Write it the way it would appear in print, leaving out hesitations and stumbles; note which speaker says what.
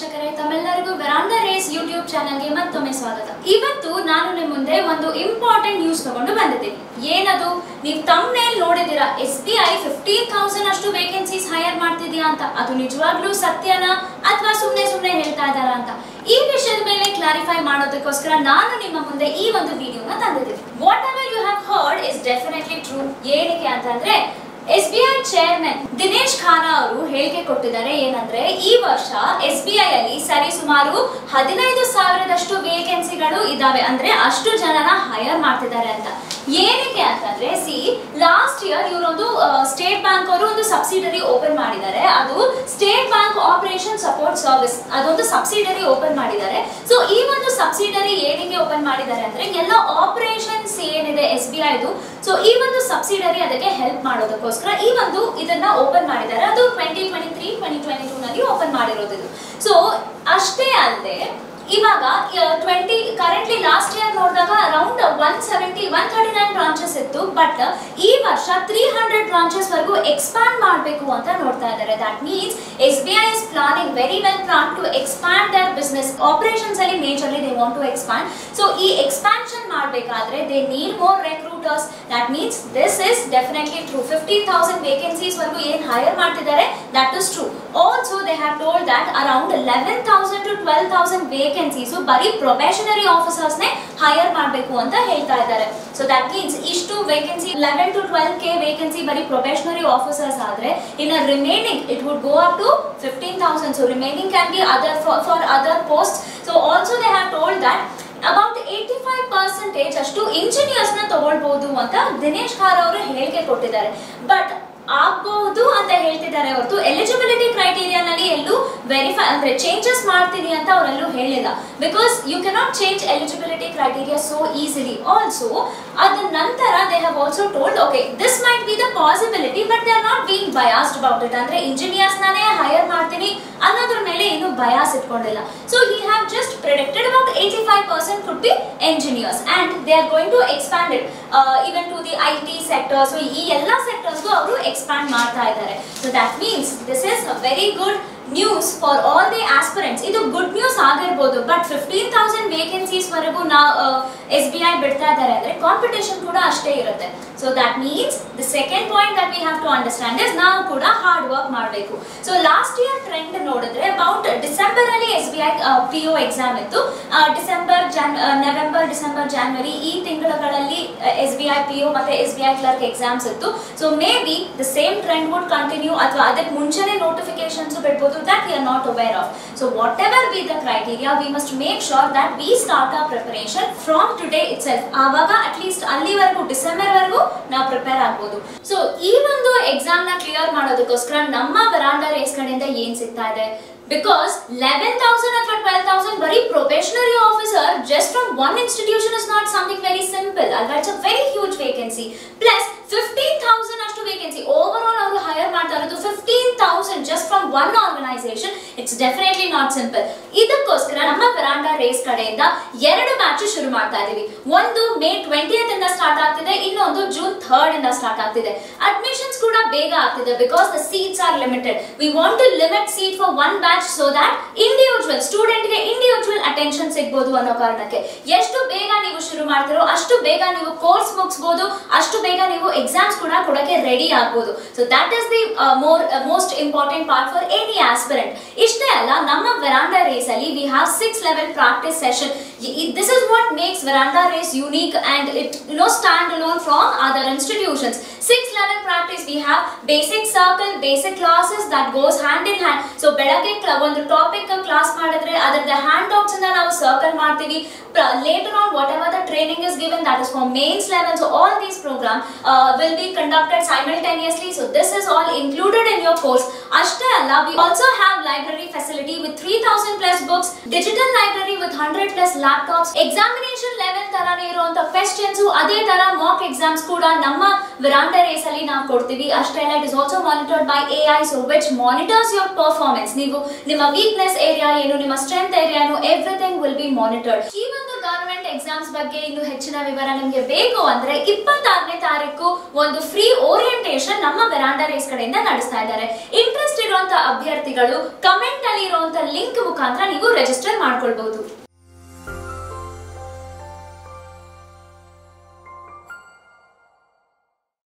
Speaker 1: ವೀಕ್ಷಕರೇ ತಮ್ಮೆಲ್ಲರಿಗೂ veranda race YouTube ಚಾನೆಲ್ಗೆ ಮತ್ತೊಮ್ಮೆ ಸ್ವಾಗತ. ಇವತ್ತು ನಾನು ನಿಮ್ಮ ಮುಂದೆ ಒಂದು ಇಂಪಾರ್ಟೆಂಟ್ ನ್ಯೂಸ್ ತಗೊಂಡು ಬಂದಿದ್ದೀನಿ. ಏನದು? ನೀವು ಥಂಬ್ನೇಲ್ ನೋಡಿದಿರಾ, SBI 15,000 ಅಷ್ಟು ವೇಕೆನ್ಸೀಸ್ ಹೈರ್ ಮಾಡ್ತಿದ್ಯಾ ಅಂತ. ಅದು ನಿಜವಾಗ್ಲೂ ಸತ್ಯನಾ ಅಥವಾ ಸುಮ್ಮನೆ ಹೇಳ್ತಾ ಇದ್ದಾರಾ ಅಂತ ಈ ವಿಷಯದ ಮೇಲೆ ಕ್ಲಾರಿಫೈ ಮಾಡೋದಕ್ಕೋಸ್ಕರ ನಾನು ನಿಮ್ಮ ಮುಂದೆ ಈ ಒಂದು ವಿಡಿಯೋನ ತಂದಿದ್ದೀನಿ. Whatever you have heard is definitely true. ಏನಕ್ಕೆ ಅಂತಂದ್ರೆ SBI ಚೇರ್ಮನ್ ದಿನೇಶ್ ಖಾನಾ ಅವರು ಹೇಳಿಕೆ ಕೊಟ್ಟಿದ್ದಾರೆ. ಏನಂದ್ರೆ ಈ ವರ್ಷ SBI ಅಲ್ಲಿ ಸರಿ ಸುಮಾರು 15,000 ವೇಕೆನ್ಸಿಗಳು ಇದಾವೆ, ಅಂದ್ರೆ ಅಷ್ಟು ಜನನ ಹೈರ್ ಮಾಡ್ತಿದ್ದಾರೆ ಅಂತ. ಏನಕ್ಕೆ ಅಂತಂದ್ರೆ ಲಾಸ್ಟ್ ಇಯರ್ ಇವರೊಂದು ಸ್ಟೇಟ್ ಬ್ಯಾಂಕ್ ಅವರು ಒಂದು ಸಬ್ಸಿಡರಿ ಓಪನ್ ಮಾಡಿದ್ದಾರೆ. ಅದು state bank operation support service, ಅದೊಂದು ಸಬ್ಸಿಡರಿ ಓಪನ್ ಮಾಡಿದ್ದಾರೆ. ಸೊ ಈ ಒಂದು ಸಬ್ಸಿಡರಿ ಏನಕ್ಕೆ ಓಪನ್ ಮಾಡಿದ್ದಾರೆ ಅಂದ್ರೆ ಎಲ್ಲ ಆಪರೇಷನ್ಸ್ ಏನಿದೆ SBI ದು, ಸೊ ಈ ಒಂದು ಸಬ್ಸಿಡರಿ ಅದಕ್ಕೆ ಹೆಲ್ಪ್ ಮಾಡೋದಕ್ಕೋಸ್ಕರ ಈ ಒಂದು ಇದನ್ನ ಓಪನ್ ಮಾಡಿದ್ದಾರೆ. ಅದು 2023-2022 ನಲ್ಲಿ ಓಪನ್ ಮಾಡಿರೋದು. ಸೊ ಅಷ್ಟೇ ಅಲ್ಲದೆ ಇವಾಗ ಕರೆಂಟ್ಲಿ ಲಾಸ್ಟ್ ಇಯರ್ ನೋಡಿದಾಗ ಅರೌಂಡ್ 139 ಬ್ರಾಂಚಸ್ ಇತ್ತು. ಬಟ್ ಈ ವರ್ಷ 300 ಬ್ರಾಂಚಸ್ ವರೆಗೂ ಎಕ್ಸ್ಪ್ಯಾಂಡ್ ಮಾಡಬೇಕು ಅಂತ ನೋಡ್ತಾ ಇದ್ದಾರೆ. That means SBI is planning very well planned to expand their business operations ಅಲ್ಲಿ majorly they want to expand. So ಈ ಎಕ್ಸ್ಪಾನ್ಷನ್ ಮಾಡಬೇಕಾದ್ರೆ they need more recruiters. That means this is definitely true. 15,000 vacancies ವರೆಗೂ ಏನು hire ಮಾಡ್ತಿದ್ದಾರೆ, that is true. Also they have told that around 11,000 to 12,000 vacancies ಬರೀ probationary officers ನೇ hire ಮಾಡಬೇಕು ಅಂತ ಹೇಳ್ತಾ ಇದ್ದಾರೆ. ಸೊ ದಟ್ ಮೀನ್ಸ್ ಇಷ್ಟು ವೇಕೆನ್ಸಿ 11 to 12K ವೇಕೆನ್ಸಿ ಬರೀ ಪ್ರೊಬೇಷನರಿ ಆಫೀಸರ್ಸ್ ಆದ್ರೆ ಇನ್ನು remaining it would go up to 15,000. So remaining can be other for other post. So also they have told that about 85% ಅಷ್ಟು engineers ನ ತಗೊಳ್ಬಹುದು ಅಂತ ದಿನೇಶ್ ಖಾನ್ ಅವರು ಹೇಳಿಕೆ ಕೊಟ್ಟಿದ್ದಾರೆ. ಬಟ್ ಆಗಬಹುದು ಅಂತ ಹೇಳ್ತಿದ್ದಾರೆ ಹೊರತು ಎಲಿಜಿಬಿಲಿಟಿ ಕ್ರೈಟೀರಿಯಾನಲ್ಲಿ ಎಲ್ಲೂ ವೆರಿಫೈ ಅಂದ್ರೆ ಚೇಂಜಸ್ ಮಾಡ್ತೀನಿ ಅಂತ ಅವರೆಲ್ಲೂ ಹೇಳಿಲ್ಲ. Because you cannot change eligibility criteria so easily. Also ಅದ ನಂತರ they have also told okay this might be the possibility but they are not being biased about it. ಅಂದ್ರೆ ಇಂಜಿನಿಯರ್ಸ್ ನಾನೇ ಹೈರ್ ಮಾಡ್ತೀನಿ ಅನ್ನೋದ್ರ ಮೇಲೆ ಏನು ಬಯಾಸ್ ಇಟ್ಕೊಂಡಿಲ್ಲ. So he have just predicted about 85% could be engineers and they are going to expand it even to the IT sector. So ಈ ಎಲ್ಲ sectors ಅವರು ಎಕ್ಸ್ಪ್ಯಾಂಡ್ ಮಾಡ್ತಾ ಇದ್ದಾರೆ. So that means this is a very good news for all the aspirants. ಇದು good news ಆಗಿರ್ಬೋದು, but 15,000 vacancies ವರೆಗೂ SBI ಬಿಡ್ತಾ ಇದ್ದಾರೆ ಅಂದ್ರೆ ಕಾಂಪಿಟೇಷನ್ ಕೂಡ ಅಷ್ಟೇ ಇರುತ್ತೆ. So that means the second point that we have to understand is ನಾವು ಕೂಡ ಹಾರ್ಡ್ ವರ್ಕ್ ಮಾಡಬೇಕು. ಸೊ ಲಾಸ್ಟ್ ಇಯರ್ ಟ್ರೆಂಡ್ ನೋಡಿದ್ರೆ ಅಬೌಟ್ ಡಿಸೆಂಬರ್ ಅಲ್ಲಿ SBI PO ಎಕ್ಸಾಮ್ ಇತ್ತು. ನವೆಂಬರ್, ಡಿಸೆಂಬರ್, ಜಾನ್ವರಿ ಈ ತಿಂಗಳುಗಳಲ್ಲಿ SBI PO ಮತ್ತೆ SBI ಕ್ಲರ್ಕ್ ಎಕ್ಸಾಮ್ಸ್ ಇತ್ತು. So maybe the same trend would continue ಅಥವಾ ಅದಕ್ಕೆ ಮುಂಚೆನೆ ನೋಟಿಫಿಕೇಶನ್ಸ್ ಬಿಡ್ಬೋದು. That we are not aware of. So whatever be the criteria, we must make sure that we start our preparation from today itself. ಆವಾಗ at least ಅಲ್ಲಿವರೆಗೂ December ವರೆಗೂ ನಾವು prepare ಆಗ್ಬೋದು. So ಈ ಒಂದು ಎಕ್ಸಾಮ್ ನ ಕ್ಲಿಯರ್ ಮಾಡೋದಕ್ಕೋಸ್ಕರ ನಮ್ಮ ವೆರಾಂಡಾ ರೇಸ್ ಕಡೆಯಿಂದ ಏನ್ ಸಿಗ್ತಾ ಇದೆ, because 11,000 ಅಥವಾ 12,000 ಬರೀ probationary officer just from one institution is not something very simple. It's a very huge vacancy. Plus 15,000 ಅಷ್ಟು ವೇಕೆನ್ಸಿ ಓವರ್ ಆಲ್ ಅವರು ಹೈರ್ ಮಾಡ್ತಾ ಇರೋದು 15,000 just from one organization. It's definitely not simple. ಇದಕ್ಕೋಸ್ಕರ ನಮ್ಮ ವೆರಾಂಡಾ ರೇಸ್ ಕಡೆಯಿಂದ 2 batch ಶುರು ಮಾಡ್ತಾ ಇದೀವಿ. ಒಂದು ಮೇ 20th ಇಂದ ಸ್ಟಾರ್ಟ್ ಆಗ್ತಿದೆ, ಇನ್ನೊಂದು ಜೂನ್ 3rd ಇಂದ ಸ್ಟಾರ್ಟ್ ಆಗ್ತಿದೆ. ಅಡ್ಮಿಷನ್ಸ್ ಕೂಡ ಬೇಗ ಆಗ್ತಿದೆ because the seats are limited. We want to limit seat for one batch so that individual student ಗೆ ಇಂಡಿವಿಜುವಲ್ ಅಟೆನ್ಷನ್ ಸಿಗಬಹುದು ಅನ್ನೋ ಕಾರಣಕ್ಕೆ ಎಷ್ಟು ಬೇಗ ನೀವು ಶುರು ಮಾಡ್ತಿರೋ ಅಷ್ಟು ಬೇಗ ನೀವು ಕೋರ್ಸ್ ಮುಗಿಸಬಹುದು, ಅಷ್ಟು ಬೇಗ ನೀವು ಎಕ್ಸಾಮ್ಸ್ ಕೂಡ ಕೊಡಕ್ಕೆ ರೆಡಿ ಆಗಬಹುದು. So that is the most important part for any aspirant. ಇಷ್ಟೇ ಅಲ್ಲ, ನಮ್ಮ ವೆರಾಂಡಾ ರೇಸ್ ಅಲ್ಲಿ we have 6 level practice session. This is what makes Veranda Race unique and it stand alone from other institutions. 6 level practice. We have basic circle, basic classes that goes hand in hand. So ಬೆಳಗ್ಗೆ ಒಂದು topic class ಮಾಡಿದ್ರೆ ಅದರ hand outs ಇಂದ ನಾವು circle ಮಾಡ್ತೀವಿ. Later on whatever the training is given, that is for mains level. So all these program will be conducted simultaneously. So this is all included in your course. ಅಷ್ಟೇ ಅಲ್ಲ, we also have library facility with 3,000 plus books, digital library with 100 plus laptops. Examination level ತರಾನೇ ಇರುವಂತ questions, ಅದೇ ತರ Mach exams ಕೂಡ ನಮ್ಮ veranda race ಅಲ್ಲಿ ನಾವು ಕೊಡ್ತೀವಿ. ಅಷ್ಟೇ ಅಲ್ಲ, it is also monitored by AI, so which monitors your performance. ನೀವು ನಿಮ್ಮ ವೀಕ್ನೆಸ್ ಏರಿಯಾ ಏನು, ನಿಮ್ಮ ಸ್ಟ್ರೆಂತ್ ಏರಿಯಾ ಏನು, ಎವ್ರಿಥಿಂಗ್ ವಿಲ್ ಬಿ ಮಾನಿಟರ್ಡ್. ಈ ಒಂದು ಗವರ್ನಮೆಂಟ್ ಎಕ್ಸಾಮ್ಸ್ ಬಗ್ಗೆ ಇನ್ನು ಹೆಚ್ಚಿನ ವಿವರ ನಿಮಗೆ ಬೇಕು ಅಂದ್ರೆ 26ನೇ ತಾರೀಕು ಒಂದು ಫ್ರೀ ಓರಿಯಂಟೇಷನ್ ನಮ್ಮ ವೆರಾಂಡಾ ರೇಸ್ ಕಡೆಯಿಂದ ನಡೆಸ್ತಾ ಇದ್ದಾರೆ. ಇಂಟ್ರೆಸ್ಟ್ ಇರುವಂತ ಅಭ್ಯರ್ಥಿಗಳು ಕಮೆಂಟ್ ಅಲ್ಲಿ ಇರುವಂತ ಲಿಂಕ್ ಮುಖಾಂತರ ನೀವು ರಿಜಿಸ್ಟರ್ ಮಾಡ್ಕೊಳ್ಬಹುದು.